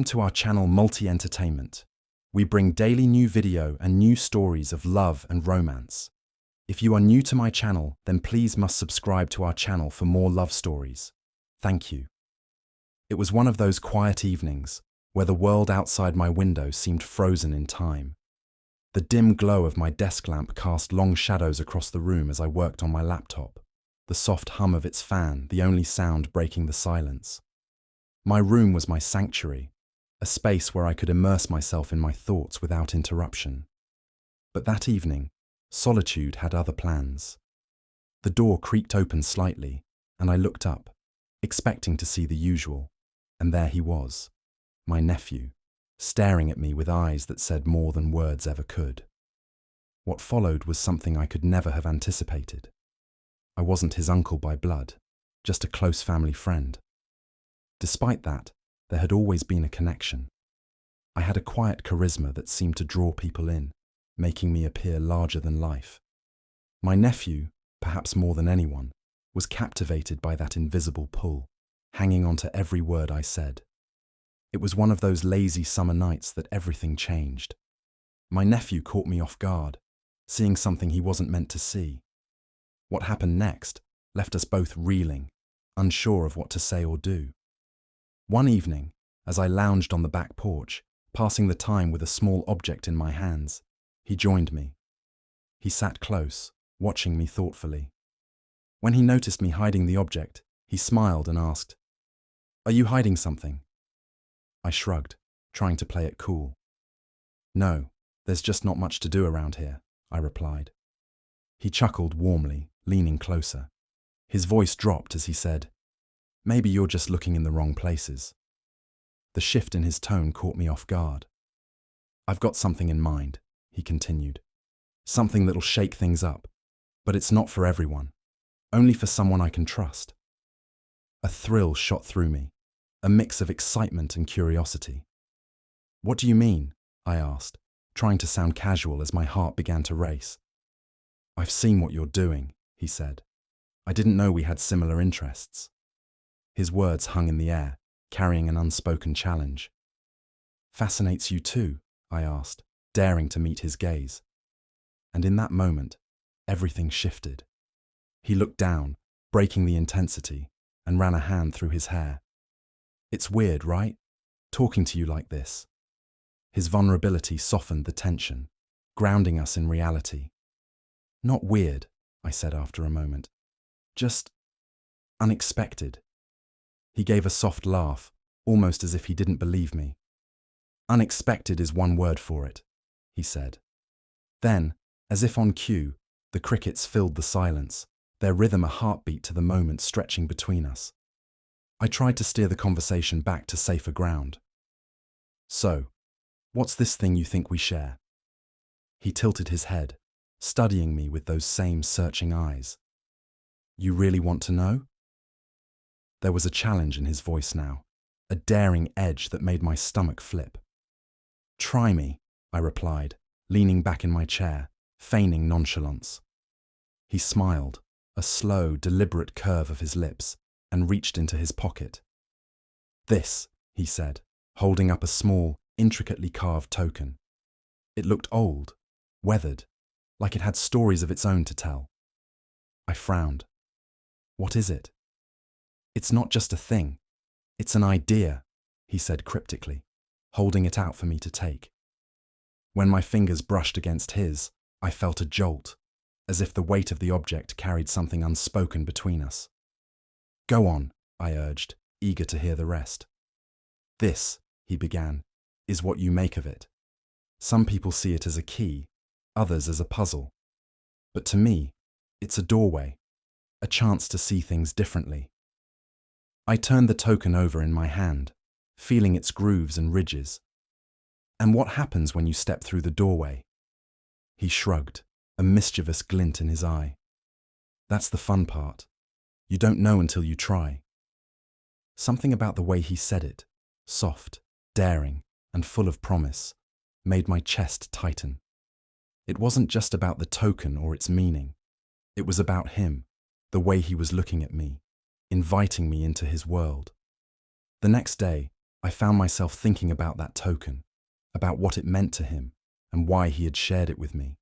Welcome to our channel Multi-Entertainment. We bring daily new video and new stories of love and romance. If you are new to my channel, then please must subscribe to our channel for more love stories. Thank you. It was one of those quiet evenings where the world outside my window seemed frozen in time. The dim glow of my desk lamp cast long shadows across the room as I worked on my laptop, the soft hum of its fan the only sound breaking the silence. My room was my sanctuary, a space where I could immerse myself in my thoughts without interruption. But that evening, solitude had other plans. The door creaked open slightly, and I looked up, expecting to see the usual, and there he was, my nephew, staring at me with eyes that said more than words ever could. What followed was something I could never have anticipated. I wasn't his uncle by blood, just a close family friend. Despite that, there had always been a connection. I had a quiet charisma that seemed to draw people in, making me appear larger than life. My nephew, perhaps more than anyone, was captivated by that invisible pull, hanging on to every word I said. It was one of those lazy summer nights that everything changed. My nephew caught me off guard, seeing something he wasn't meant to see. What happened next left us both reeling, unsure of what to say or do. One evening, as I lounged on the back porch, passing the time with a small object in my hands, he joined me. He sat close, watching me thoughtfully. When he noticed me hiding the object, he smiled and asked, "Are you hiding something?" I shrugged, trying to play it cool. "No, there's just not much to do around here," I replied. He chuckled warmly, leaning closer. His voice dropped as he said, "Maybe you're just looking in the wrong places." The shift in his tone caught me off guard. "I've got something in mind," he continued. "Something that'll shake things up, but it's not for everyone. Only for someone I can trust." A thrill shot through me, a mix of excitement and curiosity. "What do you mean?" I asked, trying to sound casual as my heart began to race. "I've seen what you're doing," he said. "I didn't know we had similar interests." His words hung in the air, carrying an unspoken challenge. "Fascinates you too?" I asked, daring to meet his gaze. And in that moment, everything shifted. He looked down, breaking the intensity, and ran a hand through his hair. "It's weird, right? Talking to you like this." His vulnerability softened the tension, grounding us in reality. "Not weird," I said after a moment. "Just unexpected." He gave a soft laugh, almost as if he didn't believe me. "Unexpected is one word for it," he said. Then, as if on cue, the crickets filled the silence, their rhythm a heartbeat to the moment stretching between us. I tried to steer the conversation back to safer ground. "So, what's this thing you think we share?" He tilted his head, studying me with those same searching eyes. "You really want to know?" There was a challenge in his voice now, a daring edge that made my stomach flip. "Try me," I replied, leaning back in my chair, feigning nonchalance. He smiled, a slow, deliberate curve of his lips, and reached into his pocket. "This," he said, holding up a small, intricately carved token. It looked old, weathered, like it had stories of its own to tell. I frowned. "What is it?" "It's not just a thing. It's an idea," he said cryptically, holding it out for me to take. When my fingers brushed against his, I felt a jolt, as if the weight of the object carried something unspoken between us. "Go on," I urged, eager to hear the rest. "This," he began, "is what you make of it. Some people see it as a key, others as a puzzle. But to me, it's a doorway, a chance to see things differently." I turned the token over in my hand, feeling its grooves and ridges. "And what happens when you step through the doorway?" He shrugged, a mischievous glint in his eye. "That's the fun part. You don't know until you try." Something about the way he said it, soft, daring, and full of promise, made my chest tighten. It wasn't just about the token or its meaning. It was about him, the way he was looking at me, inviting me into his world. The next day, I found myself thinking about that token, about what it meant to him, and why he had shared it with me.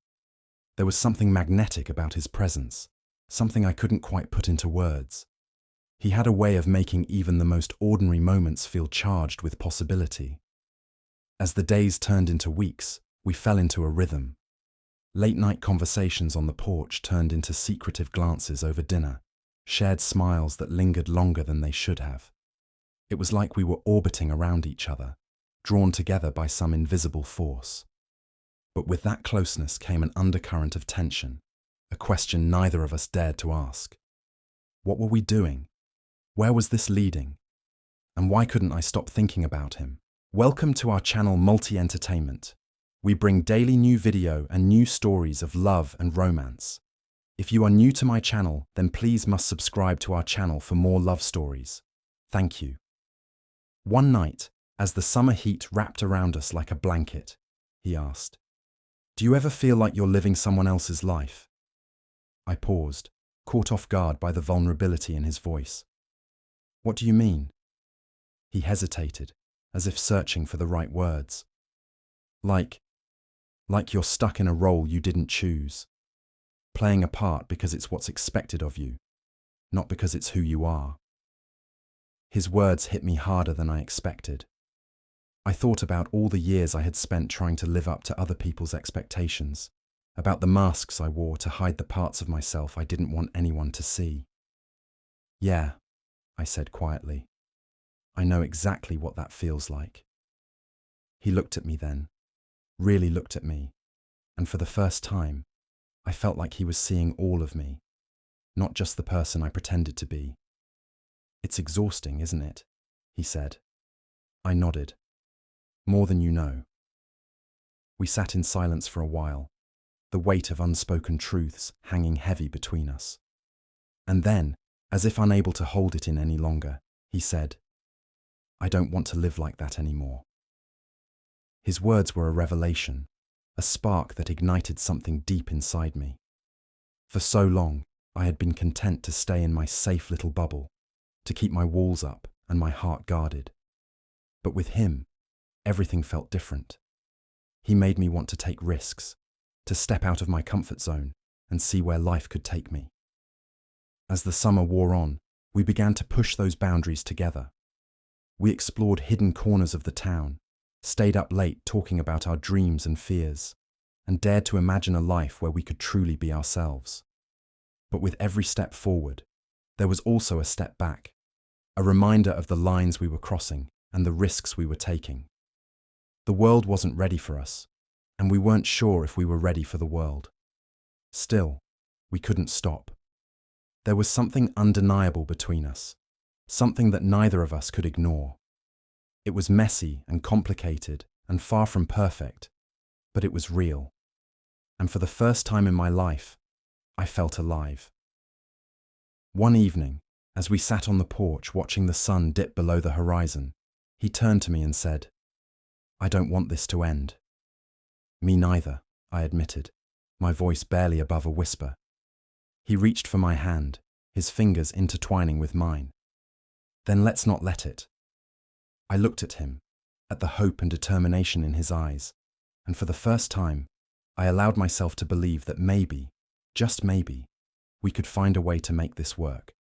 There was something magnetic about his presence, something I couldn't quite put into words. He had a way of making even the most ordinary moments feel charged with possibility. As the days turned into weeks, we fell into a rhythm. Late-night conversations on the porch turned into secretive glances over dinner, shared smiles that lingered longer than they should have. It was like we were orbiting around each other, drawn together by some invisible force. But with that closeness came an undercurrent of tension, a question neither of us dared to ask. What were we doing? Where was this leading? And why couldn't I stop thinking about him? Welcome to our channel Multi-Entertainment. We bring daily new video and new stories of love and romance. If you are new to my channel, then please must subscribe to our channel for more love stories. Thank you. One night, as the summer heat wrapped around us like a blanket, he asked, "Do you ever feel like you're living someone else's life?" I paused, caught off guard by the vulnerability in his voice. "What do you mean?" He hesitated, as if searching for the right words. Like you're stuck in a role you didn't choose, playing a part because it's what's expected of you, not because it's who you are. His words hit me harder than I expected. I thought about all the years I had spent trying to live up to other people's expectations, about the masks I wore to hide the parts of myself I didn't want anyone to see. "Yeah," I said quietly. "I know exactly what that feels like." He looked at me then, really looked at me, and for the first time, I felt like he was seeing all of me, not just the person I pretended to be. "It's exhausting, isn't it?" he said. I nodded. "More than you know." We sat in silence for a while, the weight of unspoken truths hanging heavy between us. And then, as if unable to hold it in any longer, he said, "I don't want to live like that anymore." His words were a revelation, a spark that ignited something deep inside me. For so long, I had been content to stay in my safe little bubble, to keep my walls up and my heart guarded. But with him, everything felt different. He made me want to take risks, to step out of my comfort zone and see where life could take me. As the summer wore on, we began to push those boundaries together. We explored hidden corners of the town, stayed up late talking about our dreams and fears, and dared to imagine a life where we could truly be ourselves. But with every step forward, there was also a step back, a reminder of the lines we were crossing and the risks we were taking. The world wasn't ready for us, and we weren't sure if we were ready for the world. Still, we couldn't stop. There was something undeniable between us, something that neither of us could ignore. It was messy and complicated and far from perfect, but it was real. And for the first time in my life, I felt alive. One evening, as we sat on the porch watching the sun dip below the horizon, he turned to me and said, "I don't want this to end." "Me neither," I admitted, my voice barely above a whisper. He reached for my hand, his fingers intertwining with mine. "Then let's not let it." I looked at him, at the hope and determination in his eyes, and for the first time, I allowed myself to believe that maybe, just maybe, we could find a way to make this work.